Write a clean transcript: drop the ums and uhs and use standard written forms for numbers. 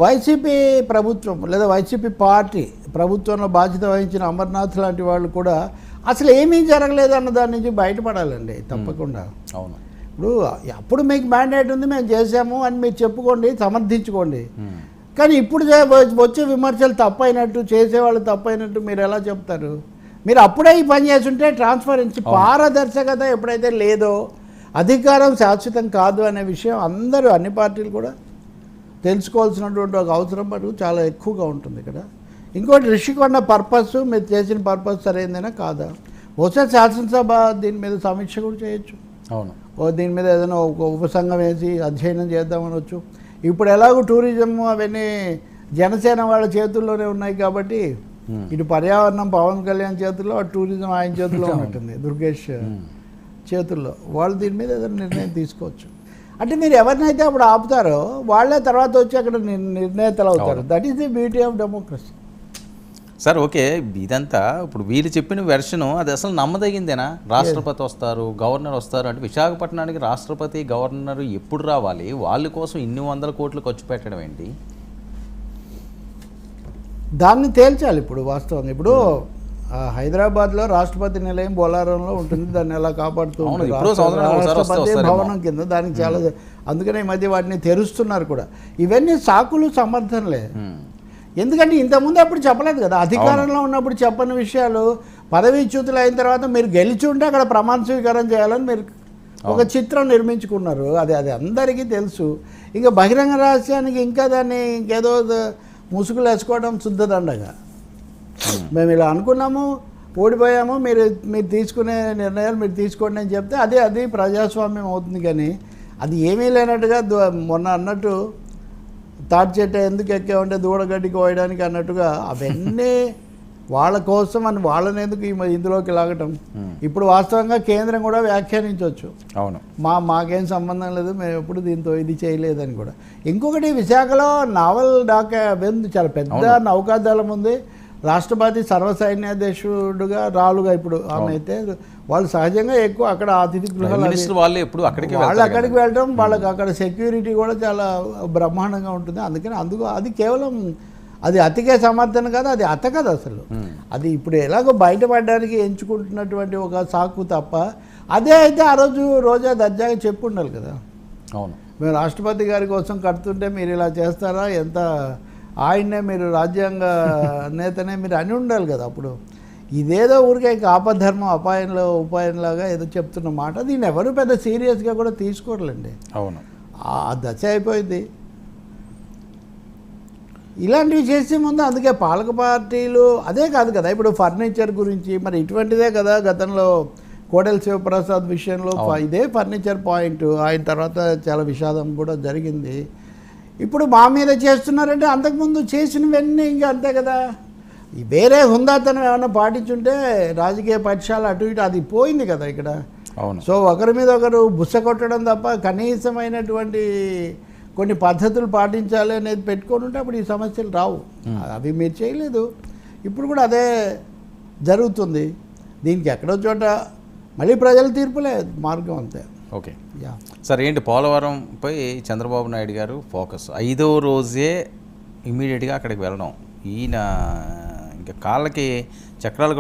YCP ప్రభుత్వం లేదా YCP party ప్రభుత్వంలో బాధ్యత వహించిన అమర్నాథ్ లాంటి వాళ్ళు కూడా అసలు ఏమీ జరగలేదు అన్న దాని నుంచి బయటపడాలండి తప్పకుండా. అవును. ఇప్పుడు అప్పుడు మీకు మ్యాండేట్ ఉంది, మేము చేసాము అని మీరు చెప్పుకోండి, సమర్థించుకోండి. కానీ ఇప్పుడు వచ్చే విమర్శలు తప్పైనట్టు, చేసేవాళ్ళు తప్పైనట్టు మీరు ఎలా చెప్తారు? మీరు అప్పుడే ఈ పని చేస్తుంటే ట్రాన్స్పరెన్సీ, పారదర్శకత ఎప్పుడైతే లేదో, అధికారం శాశ్వతం కాదు అనే విషయం అందరూ అన్ని పార్టీలు కూడా తెలుసుకోవాల్సినటువంటి ఒక అవసరం మటుకు చాలా ఎక్కువగా ఉంటుంది ఇక్కడ. ఇంకోటి రిషికొండ పర్పస్, మీరు చేసిన పర్పస్ సరైనదేనా కాదా? బహుశా శాసనసభ దీని మీద సమీక్ష కూడా చేయొచ్చు. అవును. దీని మీద ఏదైనా ఒక ఉపసంఘం వేసి అధ్యయనం చేద్దామనొచ్చు. ఇప్పుడు ఎలాగో టూరిజం అవన్నీ జనసేన వాళ్ళ చేతుల్లోనే ఉన్నాయి కాబట్టి ఇటు పర్యావరణం పవన్ కళ్యాణ్ చేతుల్లో, టూరిజం ఆయన చేతుల్లో ఉంటుంది, దుర్గేష్ చేతుల్లో. వాళ్ళు దీని మీద ఏదైనా నిర్ణయం తీసుకోవచ్చు. అంటే మీరు ఎవరినైతే అప్పుడు ఆపుతారో వాళ్ళే తర్వాత వచ్చి అక్కడ నిర్ణేతలు అవుతారు. That is the beauty of democracy. Sir okay, ఇదంతా ఇప్పుడు వీళ్ళు చెప్పిన వెర్షను అది అసలు నమ్మదగిందేనా? రాష్ట్రపతి వస్తారు, గవర్నర్ వస్తారు అంటే విశాఖపట్నానికి రాష్ట్రపతి గవర్నర్ ఎప్పుడు రావాలి? వాళ్ళ కోసం ఇన్ని వందల కోట్లు ఖర్చు పెట్టడం ఏంటి? దాన్ని తేల్చాలి ఇప్పుడు వాస్తవంగా. ఇప్పుడు హైదరాబాద్లో రాష్ట్రపతి నిలయం బొలారంలో ఉంటుంది, దాన్ని ఎలా కాపాడుతూ రాష్ట్రపతి భవనం కింద దానికి చాలా, అందుకనే ఈ మధ్య వాటిని తెరుస్తున్నారు కూడా. ఇవన్నీ సాకులు, సమర్థనలే. ఎందుకంటే ఇంతకుముందు అప్పుడు చెప్పలేదు కదా, అధికారంలో ఉన్నప్పుడు చెప్పని విషయాలు పదవీచ్యుతులు అయిన తర్వాత మీరు గెలిచి ఉంటే అక్కడ ప్రమాణ స్వీకారం చేయాలని మీరు ఒక చిత్రం నిర్మించుకున్నారు. అది అందరికీ తెలుసు. ఇంకా బహిరంగ రహస్యానికి ఇంకా దాన్ని ఇంకేదో ముసుగులు వేసుకోవడం శుద్ధదండగా. మేము ఇలా అనుకున్నాము, ఓడిపోయాము, మీరు తీసుకునే నిర్ణయాలు మీరు తీసుకోండి అని చెప్తే అది ప్రజాస్వామ్యం అవుతుంది. కానీ అది ఏమీ లేనట్టుగా మొన్న అన్నట్టు తాటి చెట్టు ఎందుకు ఎక్కామంటే దూడగడ్డికి పోయడానికి అన్నట్టుగా అవన్నీ వాళ్ళ కోసం అని వాళ్ళని ఎందుకు ఇందులోకి లాగటం. ఇప్పుడు వాస్తవంగా కేంద్రం కూడా వ్యాఖ్యానించవచ్చు. అవును, మాకేం సంబంధం లేదు, మేము ఎప్పుడు దీంతో ఇది చేయలేదని కూడా. ఇంకొకటి, విశాఖలో నావల్ డాకా చాలా పెద్ద నౌకాదళం ఉంది. రాష్ట్రపతి సర్వసైన్యాధ్యక్షుడుగా రాలుగా ఇప్పుడు ఆమె అయితే వాళ్ళు సహజంగా ఎక్కువ అక్కడ అతిథి గృహాలు వాళ్ళు అక్కడికి వెళ్ళడం, వాళ్ళకి అక్కడ సెక్యూరిటీ కూడా చాలా బ్రహ్మాండంగా ఉంటుంది. అందుకని అది కేవలం అది అతికే సమర్థన కాదు, అది అత కదా అసలు. అది ఇప్పుడు ఎలాగో బయటపడడానికి ఎంచుకుంటున్నటువంటి ఒక సాకు తప్ప. అదే అయితే ఆ రోజు రోజా దర్జాగా చెప్పు ఉండాలి కదా. అవును, మేము రాష్ట్రపతి గారి కోసం కడుతుంటే మీరు ఇలా చేస్తారా, ఎంత ఆయన్నే మీరు రాజ్యాంగ నేతనే మీరు అని ఉండాలి కదా. అప్పుడు ఇదేదో ఊరికే ఆపద్ధర్మం అపాయంలో ఉపాయంలాగా ఏదో చెప్తున్న మాట, దీన్ని ఎవరు పెద్ద సీరియస్గా కూడా తీసుకోరులేండి. అవును, ఆ దశ అయిపోయింది. ఇలాంటివి చేసే ముందు అందుకే పాలక పార్టీలు అదే కాదు కదా, ఇప్పుడు ఫర్నిచర్ గురించి మరి ఇటువంటిదే కదా గతంలో కోడెల శివప్రసాద్ విషయంలో ఇదే ఫర్నిచర్ పాయింట్. ఆయన తర్వాత చాలా విషాదం కూడా జరిగింది. ఇప్పుడు మా మీద చేస్తున్నారంటే అంతకుముందు చేసినవన్నీ ఇంకా అంతే కదా. వేరే హుందాతనం ఏమైనా పాటించుంటే రాజకీయ పక్షాలు అటు ఇటు అది పోయింది కదా ఇక్కడ. అవును. సో ఒకరి మీద ఒకరు బుస్స కొట్టడం తప్ప కనీసమైనటువంటి కొన్ని పద్ధతులు పాటించాలి అనేది పెట్టుకొని ఉంటే అప్పుడు ఈ సమస్యలు రావు. అవి మీరు చేయలేదు. ఇప్పుడు కూడా అదే జరుగుతుంది. దీనికి ఎక్కడో చోట మళ్ళీ ప్రజల తీర్పులే మార్గం అంతే. ఓకే సార్, ఏంటి పోలవరంపై చంద్రబాబు నాయుడు గారు ఫోకస్ 5వ రోజే ఇమీడియట్గా అక్కడికి వెళ్ళడం, ఈయన ఇంకా కాళ్ళకి చక్రాలు